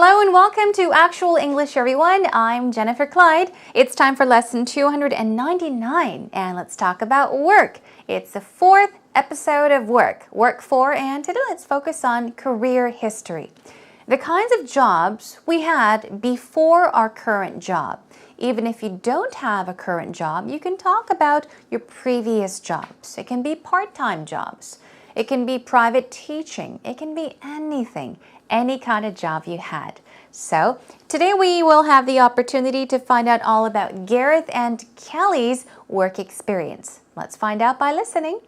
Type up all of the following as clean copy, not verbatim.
Hello and welcome to Actual English, everyone. I'm Jennifer Clyde. It's time for lesson 299, and let's talk about work. It's the fourth episode of Work 4, and today let's focus on career history. The kinds of jobs we had before our current job. Even if you don't have a current job, you can talk about your previous jobs. It can be part-time jobs. It can be private teaching. It can be anything, any kind of job you had. So today we will have the opportunity to find out all about Gareth and Kelly's work experience. Let's find out by listening.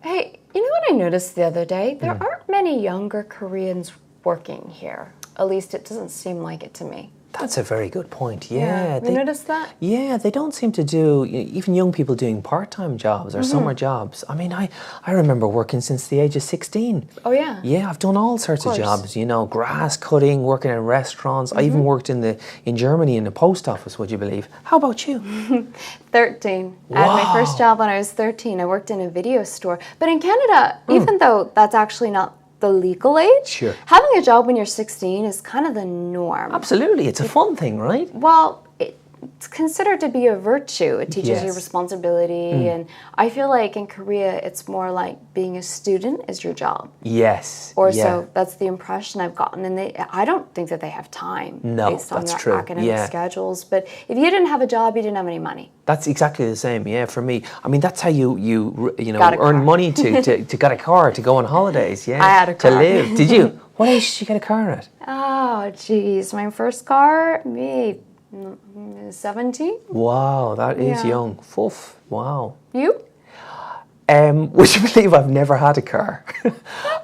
Hey, you know what I noticed the other day? There aren't many younger Koreans working here. At least it doesn't seem like it to me. That's a very good point. Yeah, you noticed that? Yeah, they don't seem to do, even young people doing part-time jobs or summer jobs. I mean, I remember working since the age of 16. Oh, yeah? Yeah, I've done all sorts of jobs, grass cutting, working in restaurants. I even worked in Germany in the post office, would you believe? How about you? 13. I had my first job when I was 13. I worked in a video store. But in Canada, even though that's actually not the legal age, having a job when you're 16 is kind of the norm. Absolutely, it's a fun thing, right? Well, it's considered to be a virtue. It teaches you responsibility, and I feel like in Korea it's more like being a student is your job. Yes. So that's the impression I've gotten, and I don't think that they have time based on their academic schedules. But if you didn't have a job, you didn't have any money. That's exactly the same, for me. I mean, that's how you earn money to get a car, to go on holidays, I had a car. To live. Did you? What age did you get a car at? Oh, geez. My first car, maybe 17. Wow, that is young. Foof. Wow. You? Would you believe I've never had a car?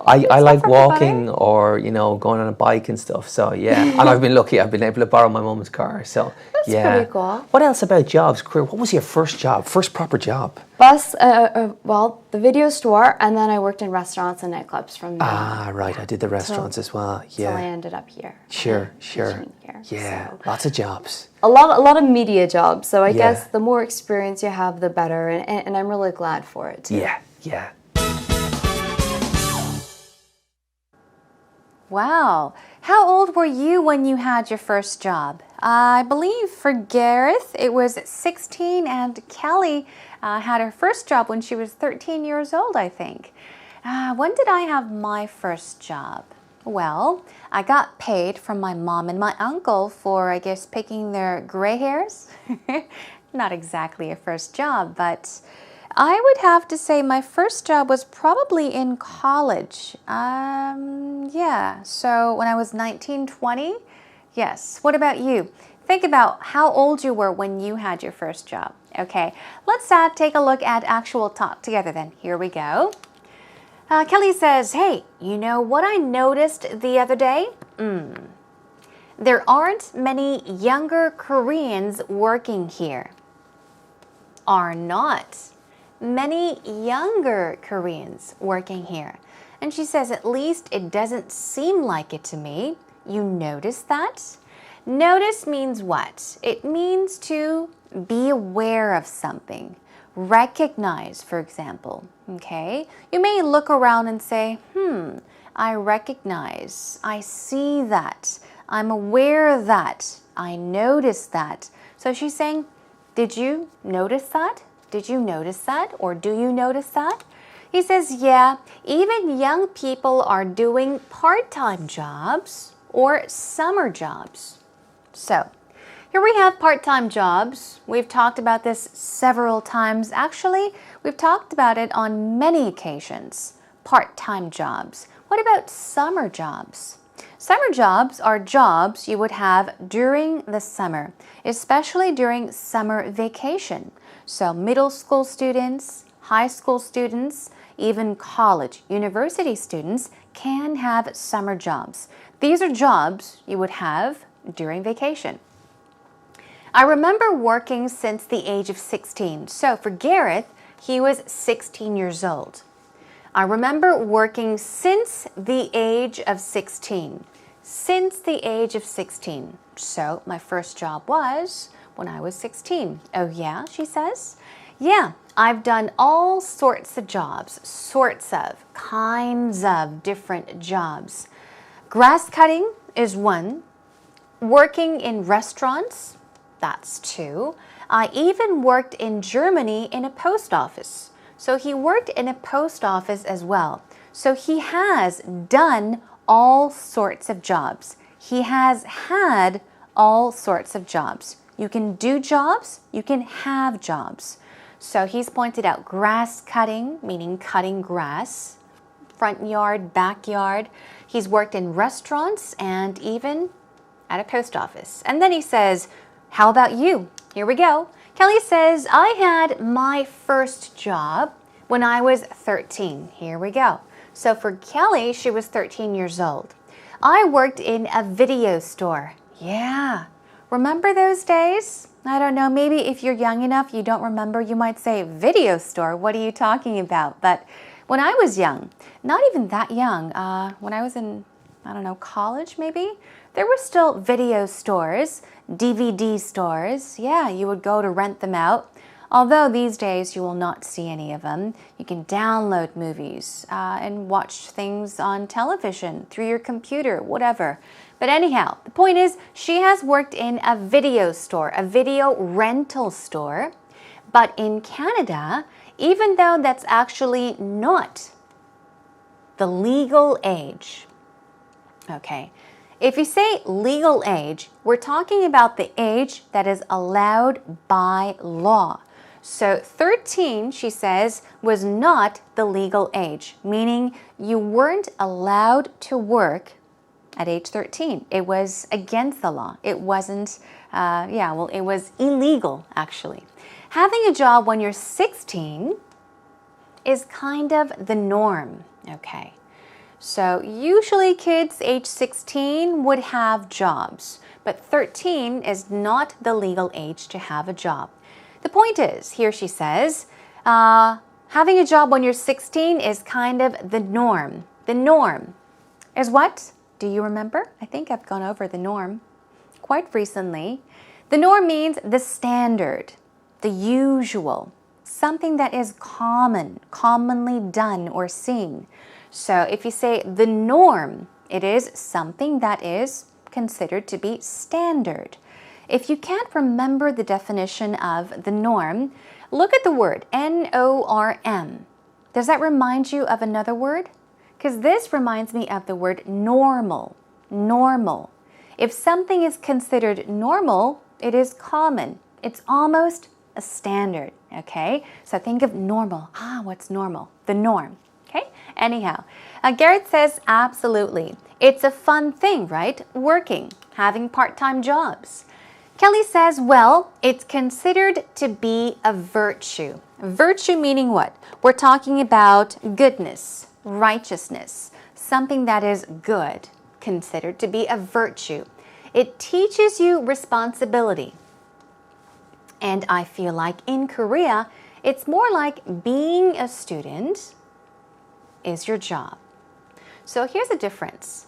I like walking or, going on a bike and stuff. So, yeah. And I've been lucky. I've been able to borrow my mum's car. So, that's pretty cool. What else about jobs, career? What was your first job, first proper job? Well, the video store, and then I worked in restaurants and nightclubs from there. Ah, right. I did the restaurants as well. Yeah. So I ended up here. Sure. Here, Yeah, so. Lots of jobs. A lot of media jobs. So I guess the more experience you have, the better. And I'm really glad for it, too. Yeah. Wow. How old were you when you had your first job? I believe for Gareth it was 16, and Kelly had her first job when she was 13 years old, I think. When did I have my first job? Well, I got paid from my mom and my uncle for, I guess, picking their gray hairs. Not exactly a first job, but I would have to say my first job was probably in college. So when I was 19, 20, yes. What about you? Think about how old you were when you had your first job. Okay, let's take a look at actual talk together then. Here we go. Kelly says, hey, you know what I noticed the other day? There aren't many younger Koreans working here. Are not many younger Koreans working here. And she says, at least it doesn't seem like it to me. You notice that? Notice means what? It means to be aware of something. Recognize, for example, okay? You may look around and say, I recognize, I see that, I'm aware of that, I notice that. So she's saying, did you notice that? Did you notice that? Or do you notice that? He says, yeah, even young people are doing part-time jobs or summer jobs. So, here we have part-time jobs. We've talked about this several times. Actually, we've talked about it on many occasions. Part-time jobs. What about summer jobs? Summer jobs are jobs you would have during the summer, especially during summer vacation. So middle school students, high school students, even college, university students can have summer jobs. These are jobs you would have during vacation. I remember working since the age of 16. So for Gareth, he was 16 years old. I remember working since the age of 16. Since the age of 16. So my first job was when I was 16. Oh yeah, she says. Yeah, I've done all sorts of jobs, sorts of, kinds of different jobs. Grass cutting is one. Working in restaurants, that's two. I even worked in Germany in a post office. So he worked in a post office as well. So he has done all sorts of jobs. He has had all sorts of jobs. You can do jobs, you can have jobs. So he's pointed out grass cutting, meaning cutting grass, front yard, backyard. He's worked in restaurants and even at a post office. And then he says, how about you? Here we go. Kelly says, I had my first job when I was 13. Here we go. So for Kelly, she was 13 years old. I worked in a video store. Yeah. Remember those days? I don't know, maybe if you're young enough, you don't remember, you might say, video store, what are you talking about? But when I was young, not even that young, when I was in, I don't know, college maybe, there were still video stores, DVD stores. Yeah, you would go to rent them out. Although these days you will not see any of them. You can download movies and watch things on television, through your computer, whatever. But anyhow, the point is she has worked in a video store, a video rental store. But in Canada, even though that's actually not the legal age, okay, if you say legal age, we're talking about the age that is allowed by law. So 13, she says, was not the legal age, meaning you weren't allowed to work at age 13. It was against the law. It wasn't, it was illegal, actually. Having a job when you're 16 is kind of the norm, okay? So usually kids age 16 would have jobs, but 13 is not the legal age to have a job. The point is, here she says, having a job when you're 16 is kind of the norm. The norm is what? Do you remember? I think I've gone over the norm quite recently. The norm means the standard, the usual, something that is common, commonly done or seen. So if you say the norm, it is something that is considered to be standard. If you can't remember the definition of the norm, look at the word N-O-R-M. Does that remind you of another word? Because this reminds me of the word normal. Normal. If something is considered normal, it is common. It's almost a standard, okay? So think of normal. What's normal? The norm, okay? Anyhow, Garrett says, absolutely. It's a fun thing, right? Working, having part-time jobs. Kelly says, well, it's considered to be a virtue. Virtue meaning what? We're talking about goodness, righteousness, something that is good, considered to be a virtue. It teaches you responsibility. And I feel like in Korea, it's more like being a student is your job. So here's a difference.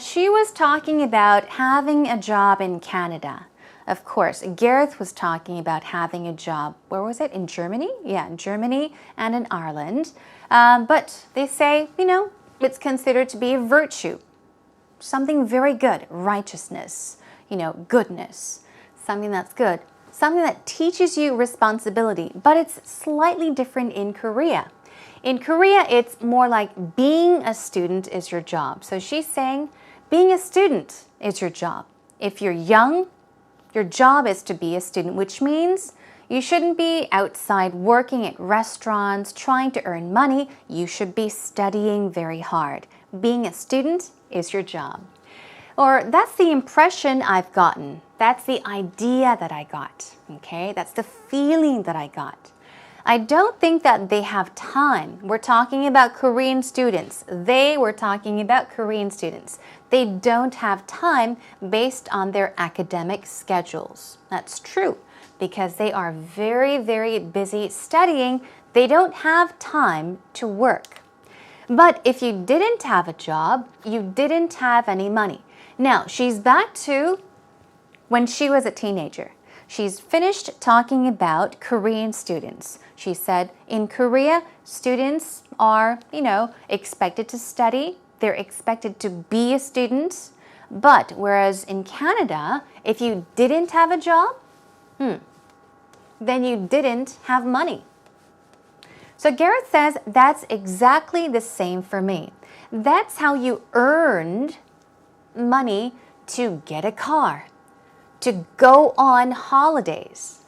She was talking about having a job in Canada. Of course, Gareth was talking about having a job, where was it? In Germany? Yeah, in Germany and in Ireland. But they say, it's considered to be a virtue. Something very good, righteousness, goodness, something that's good. Something that teaches you responsibility, but it's slightly different in Korea. In Korea, it's more like being a student is your job. So she's saying being a student is your job. If you're young, your job is to be a student, which means you shouldn't be outside working at restaurants, trying to earn money. You should be studying very hard. Being a student is your job. Or that's the impression I've gotten. That's the idea that I got, okay? That's the feeling that I got. I don't think that they have time. We're talking about Korean students. They were talking about Korean students. They don't have time based on their academic schedules. That's true because they are very, very busy studying. They don't have time to work. But if you didn't have a job, you didn't have any money. Now, she's back to when she was a teenager. she's finished talking about Korean students. She said in Korea, students are, expected to study. They're expected to be a student. But whereas in Canada, if you didn't have a job, then you didn't have money. So Garrett says that's exactly the same for me. That's how you earned money to get a car, to go on holidays,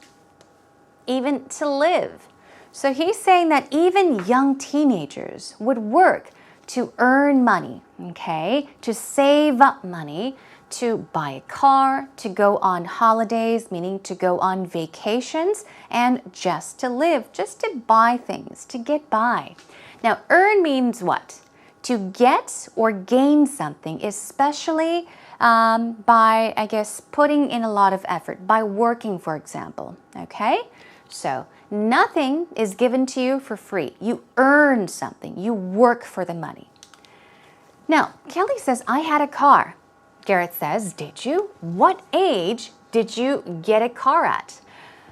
even to live. So he's saying that even young teenagers would work to earn money, okay, to save up money, to buy a car, to go on holidays, meaning to go on vacations, and just to live, just to buy things, to get by. Now, earn means what? To get or gain something, especially by, I guess, putting in a lot of effort, by working, for example, okay? So, nothing is given to you for free. You earn something. You work for the money. Now, Kelly says, I had a car. Garrett says, did you? What age did you get a car at?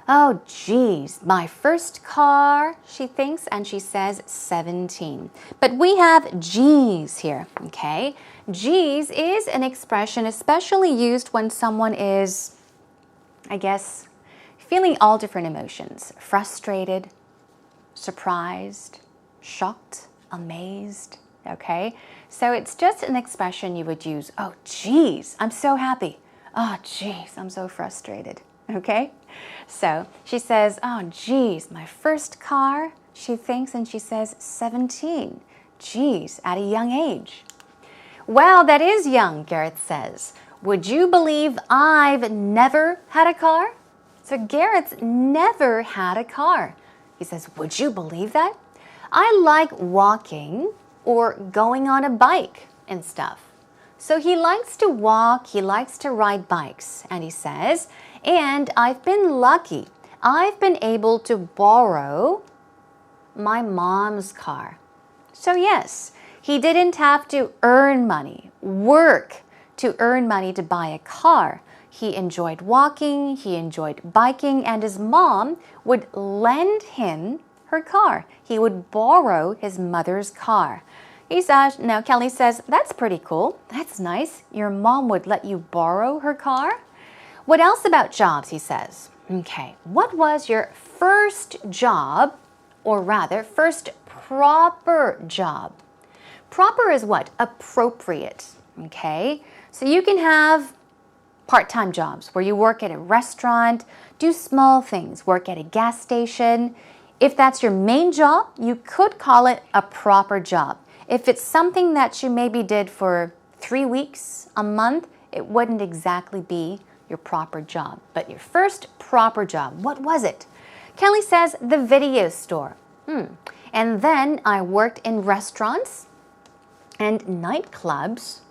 Oh, geez, my first car, she thinks, and she says 17. But we have geez here, okay? Geez is an expression especially used when someone is, I guess, feeling all different emotions. Frustrated, surprised, shocked, amazed, okay? So it's just an expression you would use. Oh, geez, I'm so happy. Oh, geez, I'm so frustrated, okay? So she says, oh, geez, my first car, she thinks, and she says 17. Geez, at a young age. Well, that is young, Garrett says. Would you believe I've never had a car? So Garrett's never had a car. He says, would you believe that? I like walking or going on a bike and stuff. So he likes to walk, he likes to ride bikes, and he says, and I've been lucky. I've been able to borrow my mom's car. So yes, he didn't have to earn money, work to earn money to buy a car. He enjoyed walking, he enjoyed biking, and his mom would lend him her car. He would borrow his mother's car. Now Kelly says, that's pretty cool. That's nice. Your mom would let you borrow her car? What else about jobs, he says. Okay, what was your first job, or rather, first proper job? Proper is what? Appropriate, okay? So you can have part-time jobs where you work at a restaurant, do small things, work at a gas station. If that's your main job, you could call it a proper job. If it's something that you maybe did for 3 weeks, a month, it wouldn't exactly be your proper job. But your first proper job, what was it? Kelly says the video store. And then I worked in restaurants and nightclubs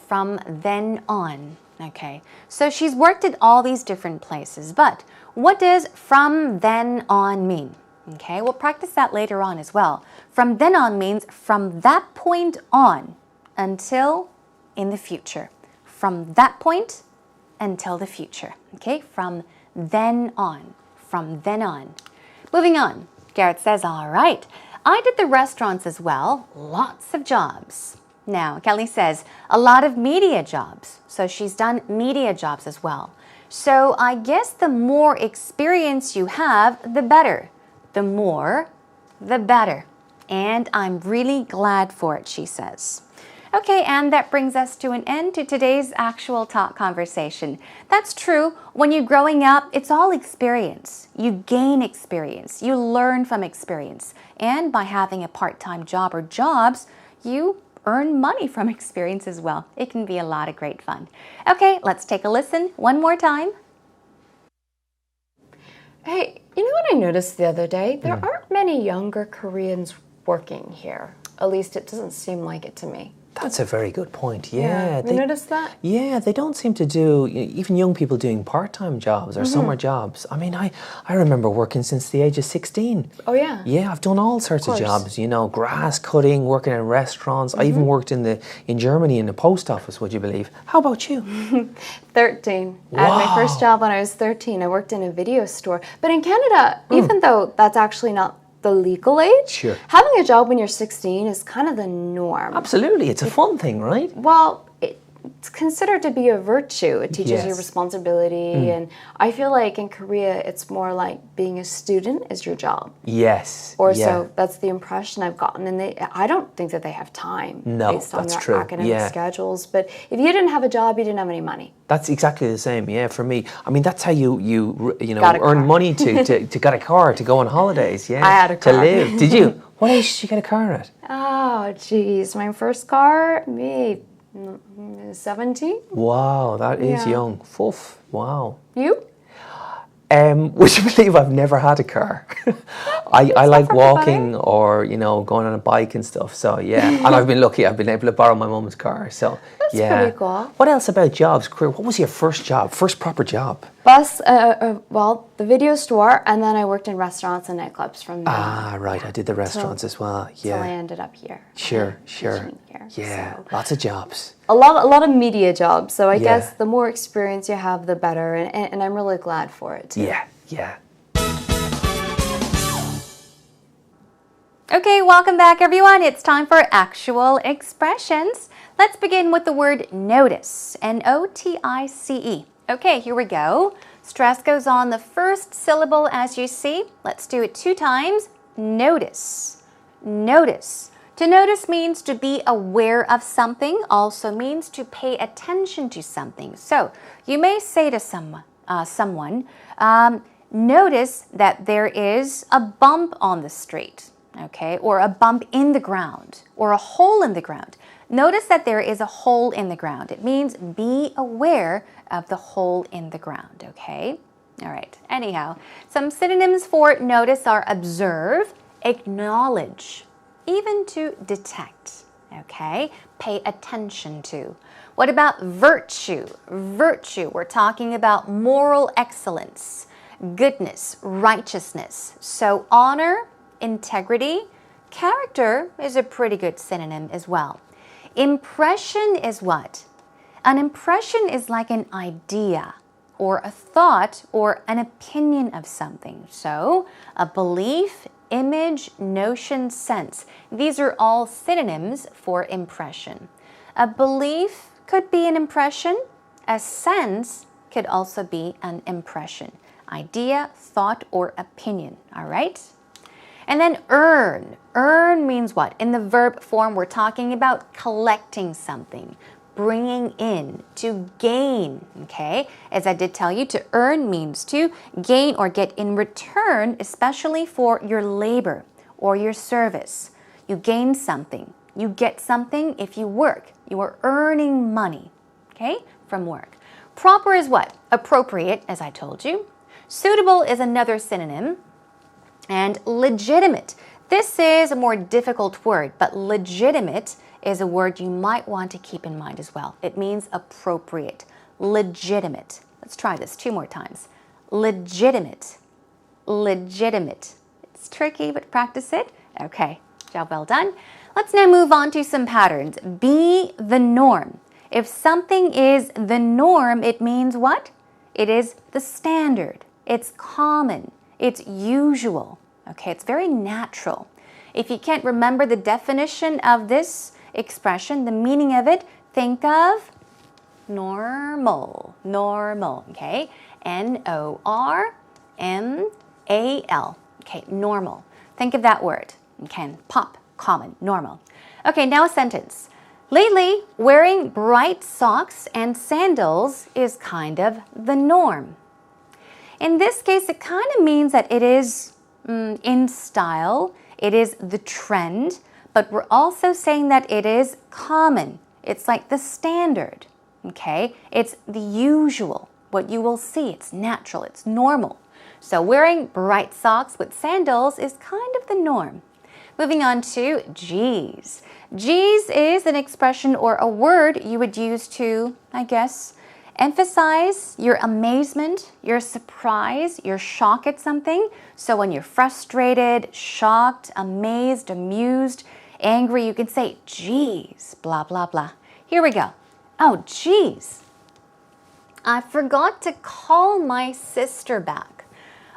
from then on. Okay, so she's worked at all these different places, but what does from then on mean? Okay, we'll practice that later on as well. From then on means from that point on until in the future. From that point until the future. Okay, from then on. From then on. Moving on, Garrett says, all right, I did the restaurants as well. Lots of jobs. Now, Kelly says, a lot of media jobs. So she's done media jobs as well. So I guess the more experience you have, the better. The more, the better. And I'm really glad for it, she says. Okay, and that brings us to an end to today's actual talk conversation. That's true. When you're growing up, it's all experience. You gain experience. You learn from experience. And by having a part-time job or jobs, you earn money from experience as well. It can be a lot of great fun. Okay, let's take a listen one more time. Hey, you know what I noticed the other day? There aren't many younger Koreans working here. At least it doesn't seem like it to me. That's a very good point. Yeah, You noticed that? Yeah, they don't seem to do, even young people doing part-time jobs or summer jobs. I mean, I remember working since the age of 16. Oh, yeah. Yeah, I've done all sorts of jobs, you know, grass cutting, working in restaurants. I even worked in Germany in the post office, would you believe? How about you? 13. I had my first job when I was 13. I worked in a video store. But in Canada, even though that's actually not the legal age, Sure. having a job when you're 16 is kind of the norm. Absolutely, it's a fun thing, right? Well, it's considered to be a virtue. It teaches you Yes. responsibility, and I feel like in Korea it's more like being a student is your job. Yes. Or yeah. so that's the impression I've gotten, and I don't think that they have time No, based on that's their true. academic Yeah. schedules. But if you didn't have a job, you didn't have any money. That's exactly the same, yeah, for me. I mean, that's how you know, Got a earn car. money to get a car, to go on holidays, yeah. I had a To car. live. Did you? What age did you get a car at? Oh, geez, my first car, me, 17. Wow, that is Yeah. young. Foof. Wow. You? Would you believe I've never had a car? I like for walking or, you know, going on a bike and stuff. So, yeah. And I've been lucky. I've been able to borrow my mum's car. So, That's yeah. pretty cool. What else about jobs, career? What was your first job, first proper job? Well, the video store, and then I worked in restaurants and nightclubs from there Ah, right. I did the restaurants as well. till I Yeah. ended up here. Sure. teaching here. Yeah. So, Lots of jobs. a lot of media jobs. So I Yeah. guess the more experience you have, the better, and I'm really glad for it too. Yeah. Yeah. Okay, welcome back everyone. It's time for actual expressions. Let's begin with the word notice. N-O-T-I-C-E. Okay, here we go. Stress goes on the first syllable as you see. Let's do it 2 times. Notice. Notice. To notice means to be aware of something, also means to pay attention to something. So you may say to someone, notice that there is a bump on the street. Okay, or a bump in the ground, or a hole in the ground. Notice that there is a hole in the ground. It means be aware of the hole in the ground, okay? All right, anyhow, some synonyms for notice are observe, acknowledge, even to detect, okay? Pay attention to. What about virtue? Virtue, we're talking about moral excellence, goodness, righteousness. So honor, integrity, character is a pretty good synonym as well. Impression is what? An impression is like an idea or a thought or an opinion of something. So, a belief, image, notion, sense. These are all synonyms for impression. A belief could be an impression. A sense could also be an impression. Idea, thought, or opinion. All right? And then earn. Earn means what? In the verb form, we're talking about collecting something, bringing in, to gain, okay? As I did tell you, to earn means to gain or get in return, especially for your labor or your service. You gain something. You get something if you work. You are earning money, okay, from work. Proper is what? Appropriate, as I told you. Suitable is another synonym. And legitimate. This is a more difficult word, but legitimate is a word you might want to keep in mind as well. It means appropriate. Legitimate. Let's try this 2 more times. Legitimate. Legitimate. It's tricky, but practice it. Okay, job well done. Let's now move on to some patterns. Be the norm. If something is the norm, it means what? It is the standard. It's common. It's usual. Okay, it's very natural. If you can't remember the definition of this expression, the meaning of it, think of normal. Normal, okay? N-O-R-M-A-L. Okay, normal. Think of that word. Okay, pop, common, normal. Okay, now a sentence. Lately, wearing bright socks and sandals is kind of the norm. In this case, it kind of means that it is in style, it is the trend, but we're also saying that it is common. It's like the standard, okay? It's the usual, what you will see. It's natural, it's normal. So wearing bright socks with sandals is kind of the norm. Moving on to geez. Geez is an expression or a word you would use to, I guess, emphasize your amazement, your surprise, your shock at something. So when you're frustrated, shocked, amazed, amused, angry, you can say, geez, blah, blah, blah. Here we go. Oh, geez. I forgot to call my sister back.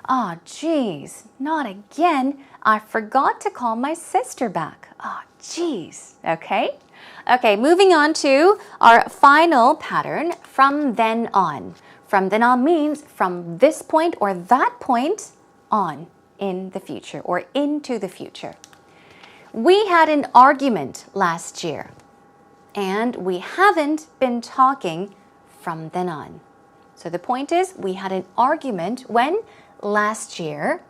Oh, geez, not again. I forgot to call my sister back. Oh, geez. Okay? Okay, moving on to our final pattern, from then on. From then on means from this point or that point on in the future or into the future. We had an argument last year, and we haven't been talking from then on. So the point is, we had an argument when? Last year,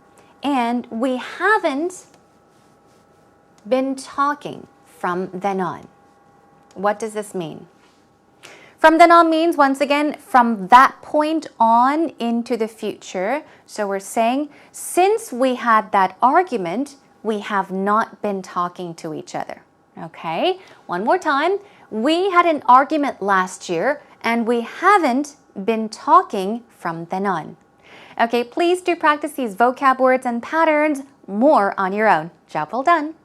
and we haven't been talking from then on. What does this mean? From then on means, once again, from that point on into the future. So we're saying, since we had that argument, we have not been talking to each other. Okay? One more time. We had an argument last year, and we haven't been talking from then on. Okay, please do practice these vocab words and patterns more on your own. Job well done.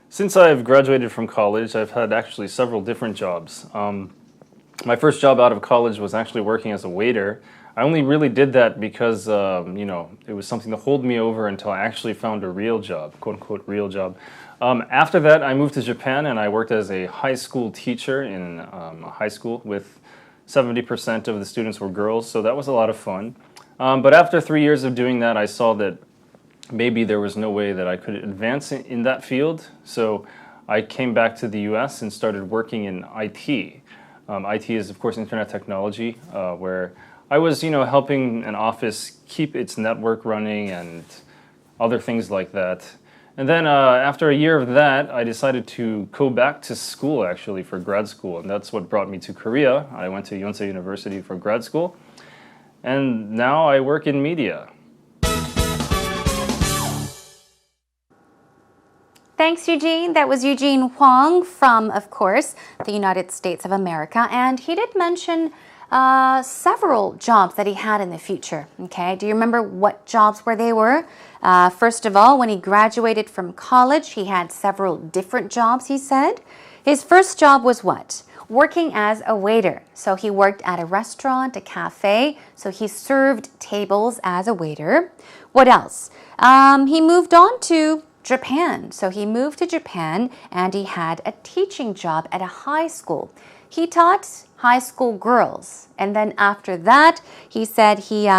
Since I've graduated from college, I've had actually several different jobs. My first job out of college was actually working as a waiter. I only really did that because, it was something to hold me over until I actually found a real job, quote-unquote real job. After that, I moved to Japan and I worked as a high school teacher in a high school with 70% of the students were girls, so that was a lot of fun. But after 3 years of doing that, I saw that maybe there was no way that I could advance in that field, so I came back to the US and started working in IT. IT is, of course, internet technology, where I was, helping an office keep its network running and other things like that. And then after a year of that, I decided to go back to school, actually, for grad school. And that's what brought me to Korea. I went to Yonsei University for grad school. And now I work in media. Thanks, Eugene. That was Eugene Huang from, of course, the United States of America. And he did mention several jobs that he had in the future. Okay, do you remember what jobs where they were? First of all, when he graduated from college, he had several different jobs, he said. His first job was what? Working as a waiter. So he worked at a restaurant, a cafe, so he served tables as a waiter. What else? He moved on to Japan. So he moved to Japan and he had a teaching job at a high school. He taught high school girls. And then after that, he said he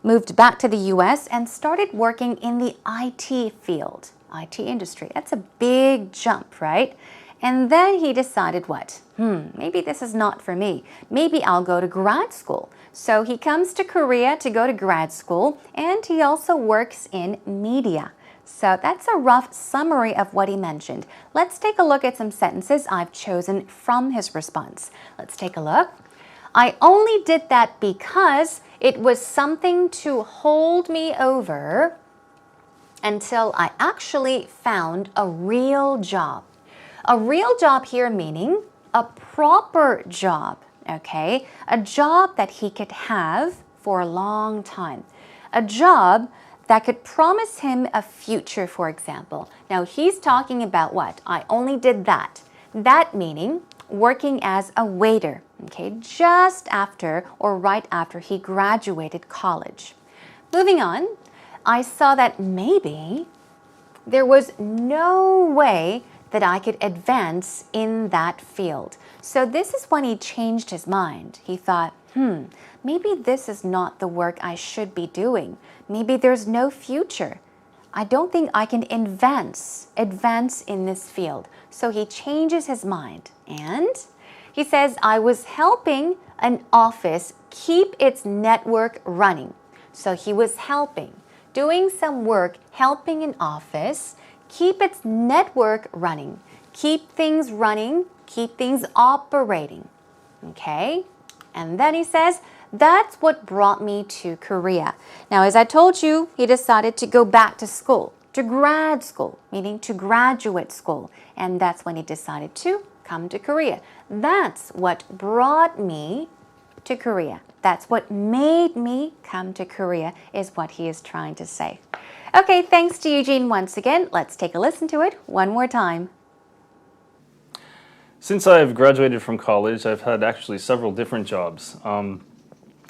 moved back to the US and started working in the IT field, IT industry. That's a big jump, right? And then he decided what? Maybe this is not for me. Maybe I'll go to grad school. So he comes to Korea to go to grad school, and he also works in media. So that's a rough summary of what he mentioned. Let's take a look at some sentences I've chosen from his response. Let's take a look. I only did that because it was something to hold me over until I actually found a real job. A real job here meaning a proper job, okay? A job that he could have for a long time. A job that could promise him a future, for example. Now, he's talking about what? I only did that. That meaning working as a waiter, okay, just after or right after he graduated college. Moving on, I saw that maybe there was no way that I could advance in that field. So this is when he changed his mind. He thought, maybe this is not the work I should be doing. Maybe there's no future. I don't think I can advance in this field. So he changes his mind. And he says, I was helping an office keep its network running. So he was helping, doing some work, helping an office keep its network running. Keep things running, keep things operating. Okay? And then he says, that's what brought me to Korea. Now, as I told you, he decided to go back to school, to grad school, meaning to graduate school. And that's when he decided to come to Korea. That's what brought me to Korea. That's what made me come to Korea, is what he is trying to say. Okay, thanks to Eugene once again. Let's take a listen to it one more time. Since I've graduated from college, I've had actually several different jobs.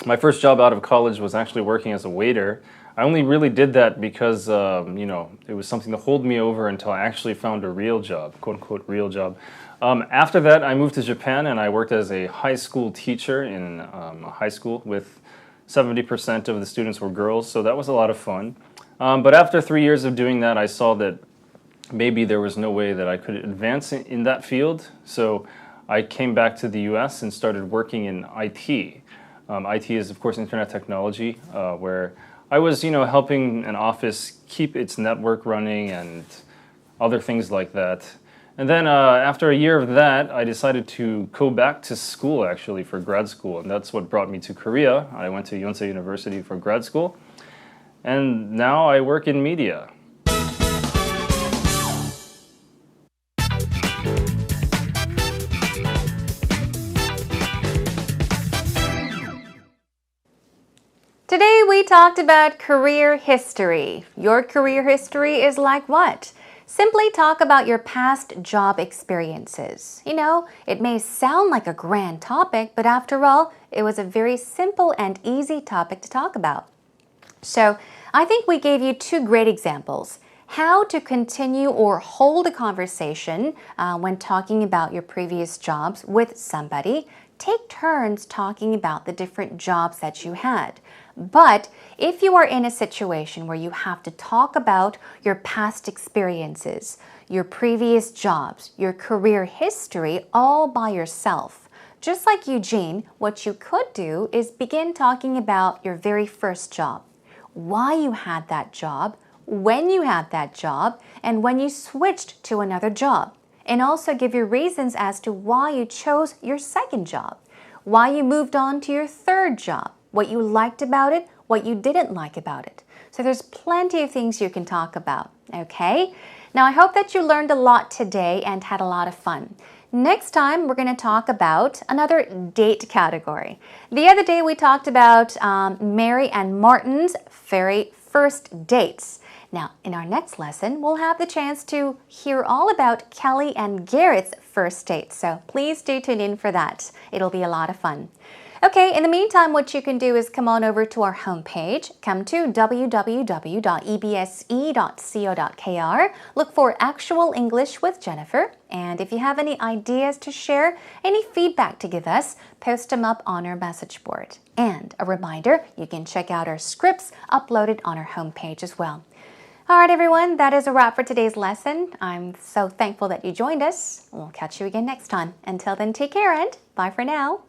My first job out of college was actually working as a waiter. I only really did that because, it was something to hold me over until I actually found a real job, quote unquote real job. After that, I moved to Japan and I worked as a high school teacher in a high school with 70% of the students were girls, so that was a lot of fun. But after 3 years of doing that, I saw that maybe there was no way that I could advance in that field, so I came back to the US and started working in IT. IT is, of course, internet technology, where I was, helping an office keep its network running and other things like that. And then after a year of that, I decided to go back to school, actually, for grad school. And that's what brought me to Korea. I went to Yonsei University for grad school. And now I work in media. Today we talked about career history. Your career history is like what? Simply talk about your past job experiences. It may sound like a grand topic, but after all, it was a very simple and easy topic to talk about. So I think we gave you two great examples. How to continue or hold a conversation when talking about your previous jobs with somebody. Take turns talking about the different jobs that you had. But if you are in a situation where you have to talk about your past experiences, your previous jobs, your career history all by yourself, just like Eugene, what you could do is begin talking about your very first job, why you had that job, when you had that job, and when you switched to another job. And also give your reasons as to why you chose your second job, why you moved on to your third job, what you liked about it, what you didn't like about it. So there's plenty of things you can talk about, okay? Now I hope that you learned a lot today and had a lot of fun. Next time, we're going to talk about another date category. The other day, we talked about Mary and Martin's very first dates. Now, in our next lesson, we'll have the chance to hear all about Kelly and Garrett's first date. So please do tune in for that. It'll be a lot of fun. Okay, in the meantime, what you can do is come on over to our homepage. Come to www.ebse.co.kr. Look for Actual English with Jennifer. And if you have any ideas to share, any feedback to give us, post them up on our message board. And a reminder, you can check out our scripts uploaded on our homepage as well. All right, everyone, that is a wrap for today's lesson. I'm so thankful that you joined us. We'll catch you again next time. Until then, take care and bye for now.